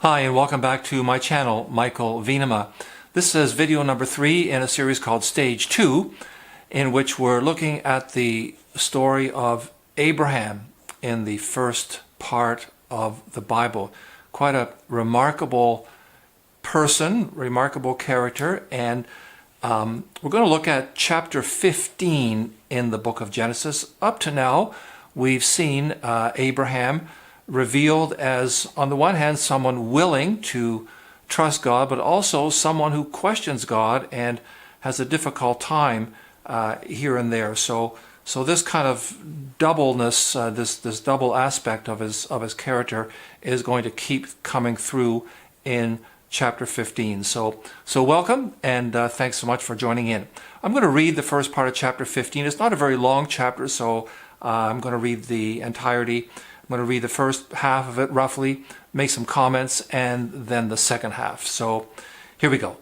Hi, and welcome back to my channel, Michael Venema. This is video number 3 in a series called Stage 2, in which we're looking at the story of Abraham in the first part of the Bible. Quite a remarkable person, remarkable character, and we're going to look at chapter 15 in the book of Genesis. Up to now, we've seen Abraham revealed as, on the one hand, someone willing to trust God, but also someone who questions God and has a difficult time here and there. So this kind of doubleness, this double aspect of his character is going to keep coming through in chapter 15. So welcome, and thanks so much for joining in. I'm going to read the first part of chapter 15. It's not a very long chapter, so I'm going to read the entirety. I'm going to read the first half of it roughly, make some comments, and then the second half. So here we go.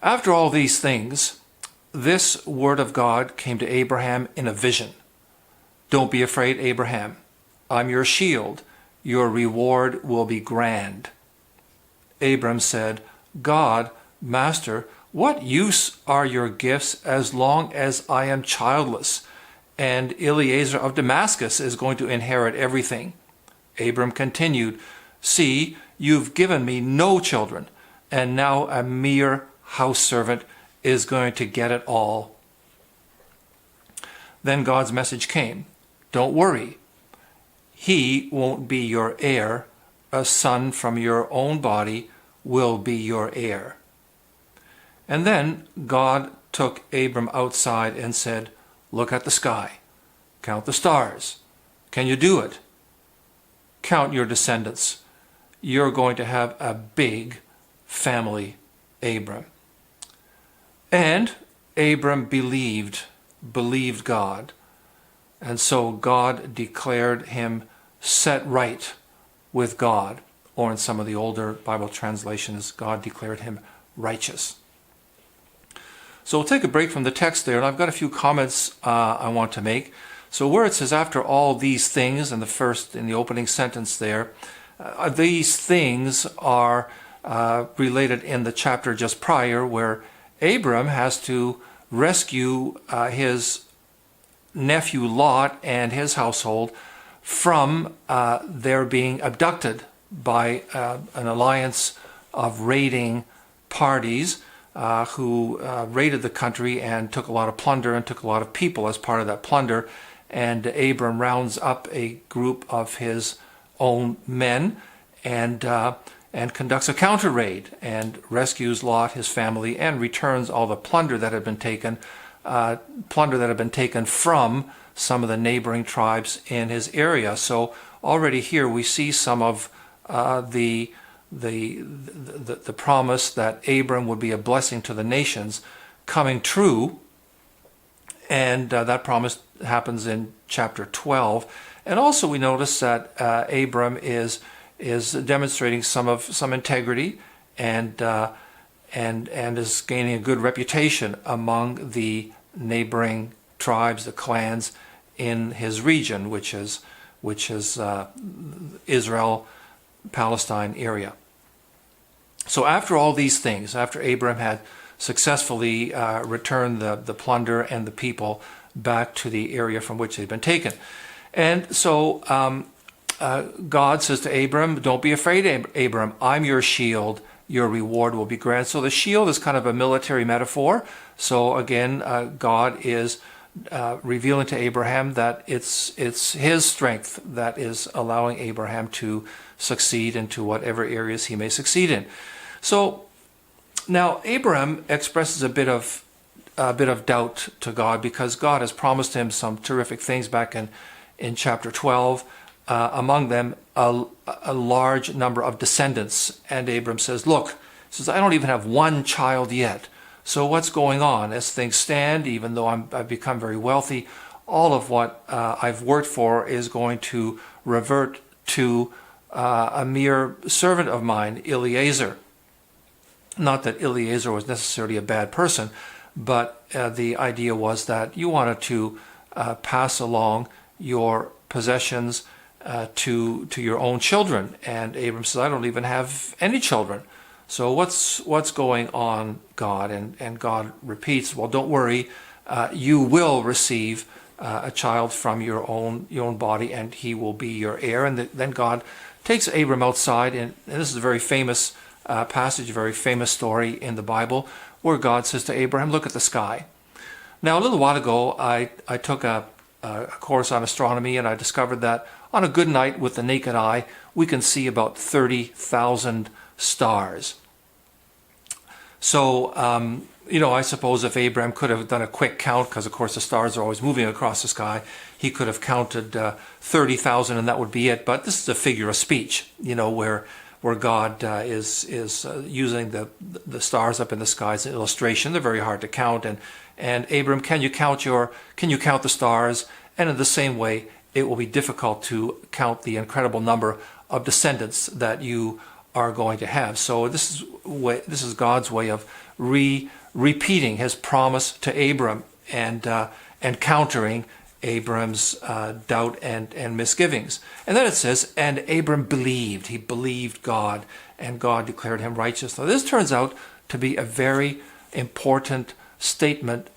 After all these things, this word of God came to Abraham in a vision. Don't be afraid, Abraham. I'm your shield. Your reward will be grand. Abram said, God, Master, what use are your gifts as long as I am childless? And Eliezer of Damascus is going to inherit everything. Abram continued, see, you've given me no children, and now a mere house servant is going to get it all. Then God's message came. Don't worry. He won't be your heir. A son from your own body will be your heir. And then God took Abram outside and said, look at the sky. Count the stars. Can you do it? Count your descendants. You're going to have a big family, Abram. And Abram believed God. And so God declared him set right with God. Or in some of the older Bible translations, God declared him righteous. So we'll take a break from the text there, and I've got a few comments I want to make. So where it says, after all these things, in the opening sentence there, these things are related in the chapter just prior, where Abram has to rescue his nephew Lot and his household from their being abducted by an alliance of raiding parties who raided the country and took a lot of plunder and took a lot of people as part of that plunder. And Abram rounds up a group of his own men and conducts a counter raid and rescues Lot, his family, and returns all the plunder that had been taken from some of the neighboring tribes in his area. So already here we see some of the promise that Abram would be a blessing to the nations coming true, and that promise happens in chapter 12. And also we notice that Abram is demonstrating some integrity and is gaining a good reputation among the neighboring tribes, the clans in his region, which is Israel, Palestine area. So after all these things, after Abram had successfully returned the plunder and the people back to the area from which they'd been taken. And so God says to Abram, don't be afraid, Abram, I'm your shield, your reward will be grand. So the shield is kind of a military metaphor. So again, God is revealing to Abraham that it's his strength that is allowing Abraham to succeed into whatever areas he may succeed in. So now Abraham expresses a bit of doubt to God, because God has promised him some terrific things back in chapter 12, among them a large number of descendants. And Abram says, look, I don't even have one child yet. So what's going on? As things stand, even though I've become very wealthy, all of what I've worked for is going to revert to a mere servant of mine, Eliezer. Not that Eliezer was necessarily a bad person, but the idea was that you wanted to pass along your possessions to your own children. And Abram says, I don't even have any children. So what's going on, God? And God repeats, well, don't worry, you will receive a child from your own body, and he will be your heir. And then God takes Abram outside, and this is a very famous passage, a very famous story in the Bible, where God says to Abraham, look at the sky. Now, a little while ago, I took a course on astronomy, and I discovered that on a good night with the naked eye, we can see about 30,000 stars. So, I suppose if Abraham could have done a quick count, because of course the stars are always moving across the sky, he could have counted 30,000 and that would be it. But this is a figure of speech, where God is using the stars up in the sky as an illustration. They're very hard to count. And Abram, can you count the stars? And in the same way, it will be difficult to count the incredible number of descendants that you are going to have. So this is God's way of repeating his promise to Abram and countering Abram's doubt and misgivings. And then it says, and Abram believed. He believed God, and God declared him righteous. Now this turns out to be a very important statement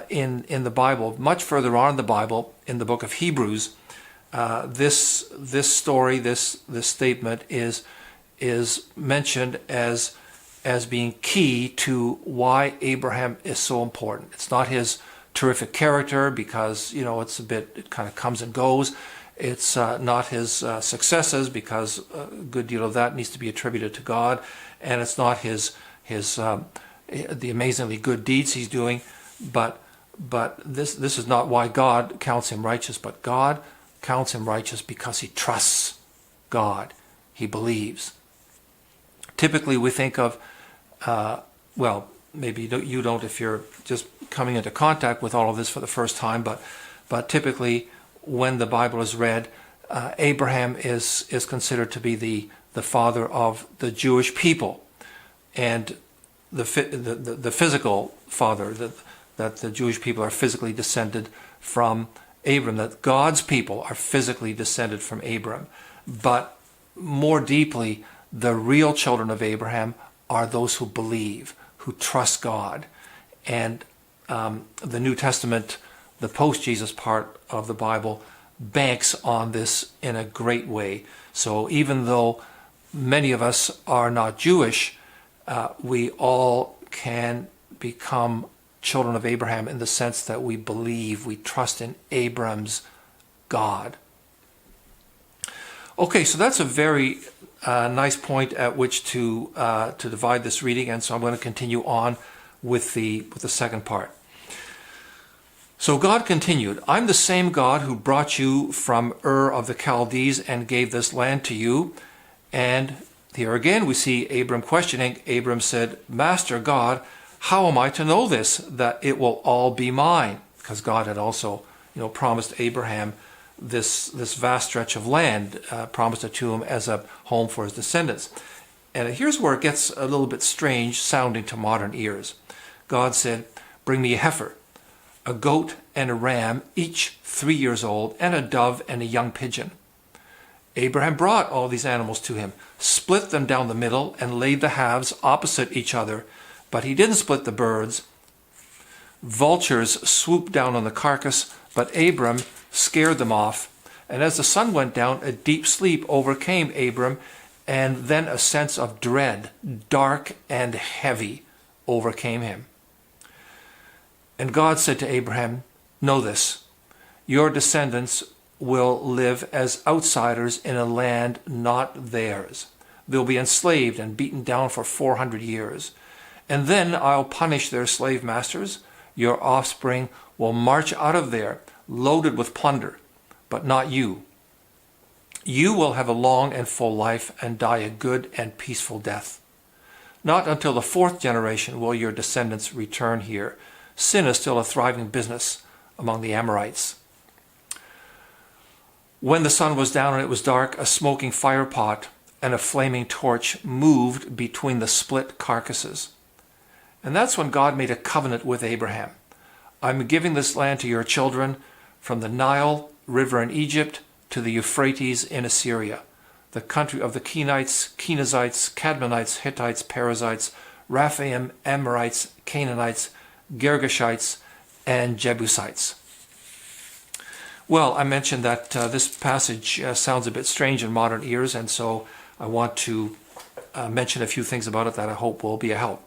in the Bible. Much further on in the Bible, in the book of Hebrews, this story, this statement is mentioned as being key to why Abraham is so important. It's not his terrific character, because it kind of comes and goes. It's not his successes, because a good deal of that needs to be attributed to God, and it's not the amazingly good deeds he's doing, but this is not why God counts him righteous. But God counts him righteous because he trusts God. He believes. Typically, we think of maybe you don't if you're just coming into contact with all of this for the first time, but typically when the Bible is read, Abraham is considered to be the father of the Jewish people, and the physical father, that the Jewish people are physically descended from Abram, that God's people are physically descended from Abram. But more deeply, the real children of Abraham are those who believe, who trust God. And the New Testament, the post-Jesus part of the Bible, banks on this in a great way. So even though many of us are not Jewish, we all can become children of Abraham in the sense that we believe, we trust in Abram's God. Okay, so that's a very nice point at which to divide this reading, and so I'm going to continue on with the second part. So God continued, I'm the same God who brought you from Ur of the Chaldees and gave this land to you. And here again we see Abram questioning. Abram said, Master God, how am I to know this, that it will all be mine? Because God had also promised Abraham this vast stretch of land, promised it to him as a home for his descendants. And here's where it gets a little bit strange sounding to modern ears. God said, bring me a heifer, a goat and a ram, each 3 years old, and a dove and a young pigeon. Abraham brought all these animals to him, split them down the middle, and laid the halves opposite each other. But he didn't split the birds. Vultures swooped down on the carcass, but Abram scared them off. And as the sun went down, a deep sleep overcame Abram, and then a sense of dread, dark and heavy, overcame him. And God said to Abraham, know this, your descendants will live as outsiders in a land not theirs. They'll be enslaved and beaten down for 400 years. And then I'll punish their slave masters. Your offspring will march out of there, loaded with plunder, but not you. You will have a long and full life and die a good and peaceful death. Not until the 4th generation will your descendants return here. Sin is still a thriving business among the Amorites. When the sun was down and it was dark, a smoking fire pot and a flaming torch moved between the split carcasses. And that's when God made a covenant with Abraham. I'm giving this land to your children from the Nile River in Egypt to the Euphrates in Assyria, the country of the Kenites, Kenizzites, Cadmonites, Hittites, Perizzites, Raphaim, Amorites, Canaanites, Girgashites, and Jebusites. Well, I mentioned that this passage sounds a bit strange in modern ears, and so I want to mention a few things about it that I hope will be a help.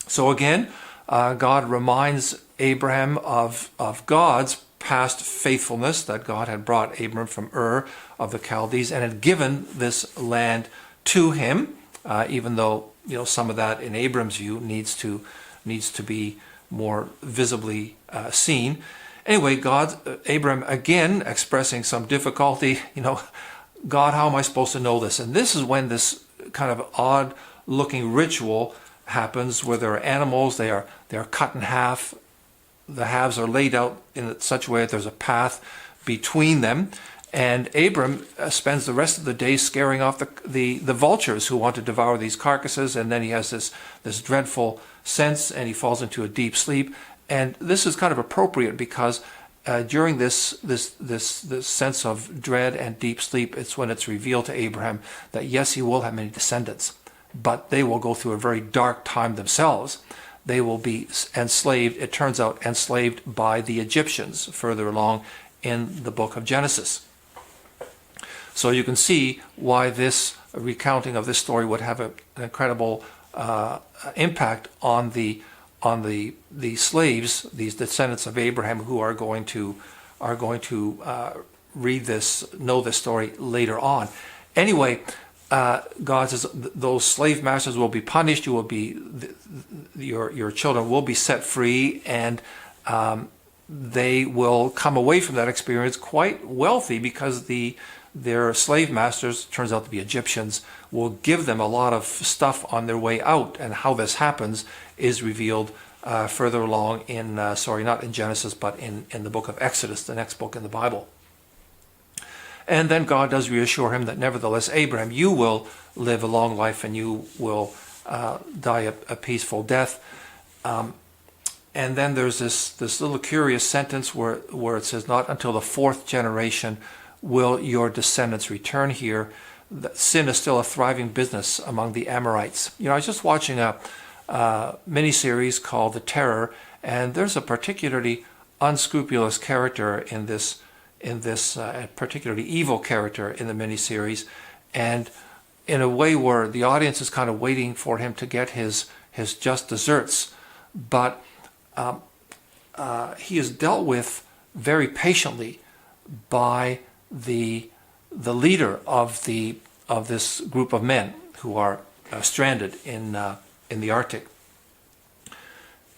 So again, God reminds Abraham of God's past faithfulness, that God had brought Abram from Ur of the Chaldees and had given this land to him, even though some of that in Abram's view needs to be more visibly seen. Anyway, Abram again expressing some difficulty, God, how am I supposed to know this? And this is when this kind of odd looking ritual happens, where there are animals, they are cut in half, the halves are laid out in such a way that there's a path between them, and Abram spends the rest of the day scaring off the vultures who want to devour these carcasses, and then he has this dreadful sense and he falls into a deep sleep. And this is kind of appropriate because during this sense of dread and deep sleep, it's when it's revealed to Abraham that yes, he will have many descendants, but they will go through a very dark time themselves. They will be enslaved, it turns out, enslaved by the Egyptians further along in the book of Genesis. So you can see why this recounting of this story would have an incredible impact on the slaves, these descendants of Abraham, who are going to read this, know this story later on. Anyway, God says those slave masters will be punished. You will be your children will be set free, and they will come away from that experience quite wealthy because their slave masters, turns out to be Egyptians, will give them a lot of stuff on their way out. And how this happens is revealed further along in, not in Genesis, but in the book of Exodus, the next book in the Bible. And then God does reassure him that nevertheless, Abraham, you will live a long life and you will die a peaceful death. And then there's this little curious sentence where it says, not until the fourth generation will your descendants return here. Sin is still a thriving business among the Amorites. I was just watching a miniseries called The Terror, and there's a particularly unscrupulous character in this particularly evil character in the miniseries, and in a way where the audience is kind of waiting for him to get his just desserts, but he is dealt with very patiently by the leader of this group of men who are stranded in the Arctic,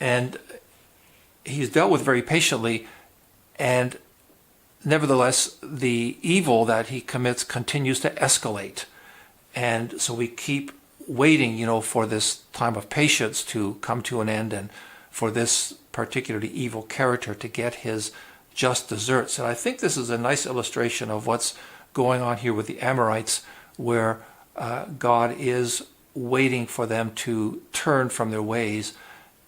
and he's dealt with very patiently, and nevertheless the evil that he commits continues to escalate, and so we keep waiting, for this time of patience to come to an end, and for this particularly evil character to get his just desserts. And I think this is a nice illustration of what's going on here with the Amorites, where God is waiting for them to turn from their ways.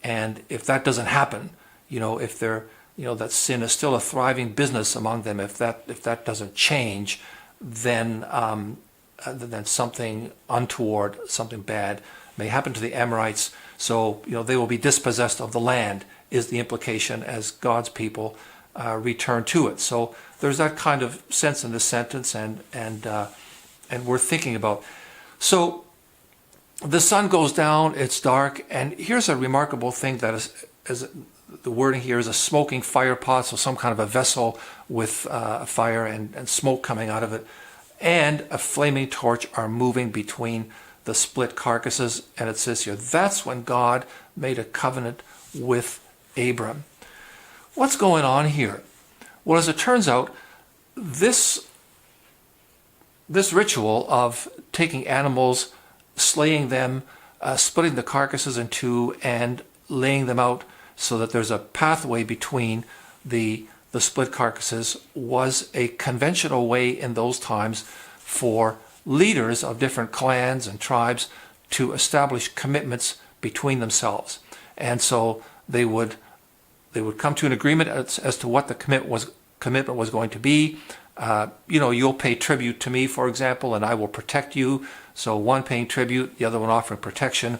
And if that doesn't happen, if they're, that sin is still a thriving business among them, if that doesn't change, then something untoward, something bad may happen to the Amorites. So, they will be dispossessed of the land, is the implication, as God's people return to it. So there's that kind of sense in this sentence, and worth thinking about. So the sun goes down, it's dark, and here's a remarkable thing that is the wording here is a smoking fire pot, so some kind of a vessel with fire and smoke coming out of it, and a flaming torch are moving between the split carcasses. And it says here, that's when God made a covenant with Abram. What's going on here? Well, as it turns out, this ritual of taking animals, slaying them, splitting the carcasses in two, and laying them out so that there's a pathway between the split carcasses was a conventional way in those times for leaders of different clans and tribes to establish commitments between themselves. And so they would come to an agreement as to what the commitment was going to be. you'll pay tribute to me, for example, and I will protect you. So one paying tribute, the other one offering protection.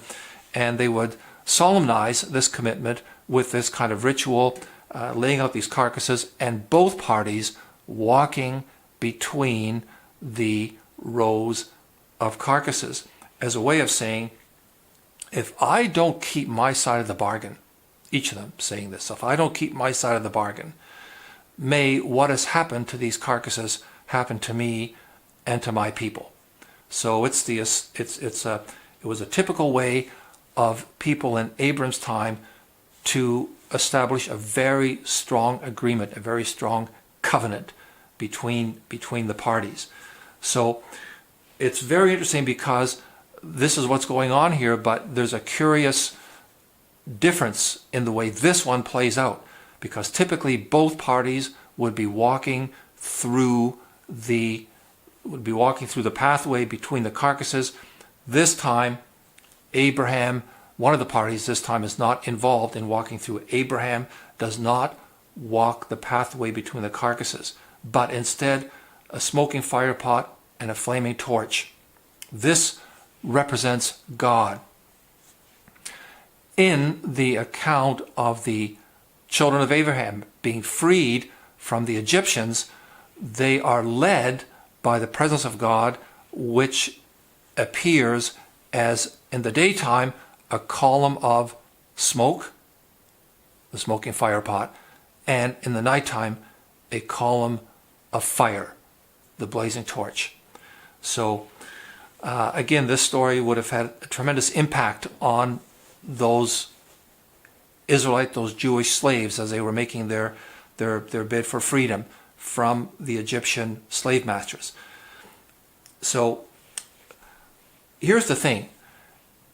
And they would solemnize this commitment with this kind of ritual, laying out these carcasses, and both parties walking between the rows of carcasses as a way of saying, if I don't keep my side of the bargain, each of them saying this, if I don't keep my side of the bargain, may what has happened to these carcasses happen to me and to my people. So it was a typical way of people in Abram's time to establish a very strong agreement, a very strong covenant between the parties. So it's very interesting because this is what's going on here, but there's a curious difference in the way this one plays out, because typically both parties would be walking through the pathway between the carcasses. This time, Abraham, one of the parties this time, is not involved in walking through. Abraham does not walk the pathway between the carcasses, but instead a smoking fire pot and a flaming torch. This represents God. In the account of the children of Abraham being freed from the Egyptians, they are led by the presence of God, which appears as, in the daytime, a column of smoke, the smoking fire pot, and in the nighttime, a column of fire, the blazing torch. So, again, this story would have had a tremendous impact on those those Jewish slaves as they were making their bid for freedom from the Egyptian slave masters. So here's the thing.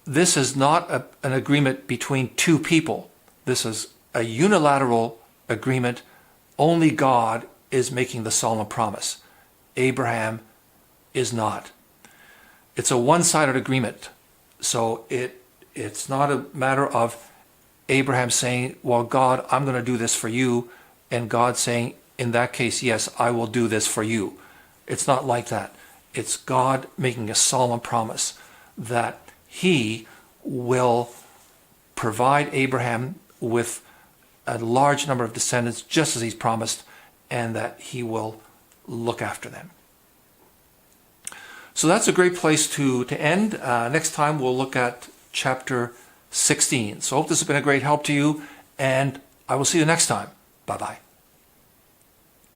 This is not an agreement between two people. This is a unilateral agreement. Only God is making the solemn promise. Abraham is not. It's a one-sided agreement. So it's not a matter of Abraham saying, well, God, I'm going to do this for you, and God saying, in that case, yes, I will do this for you. It's not like that. It's God making a solemn promise that he will provide Abraham with a large number of descendants, just as he's promised, and that he will look after them. So that's a great place to end. Next time we'll look at chapter 16. So I hope this has been a great help to you, and I will see you next time. Bye-bye.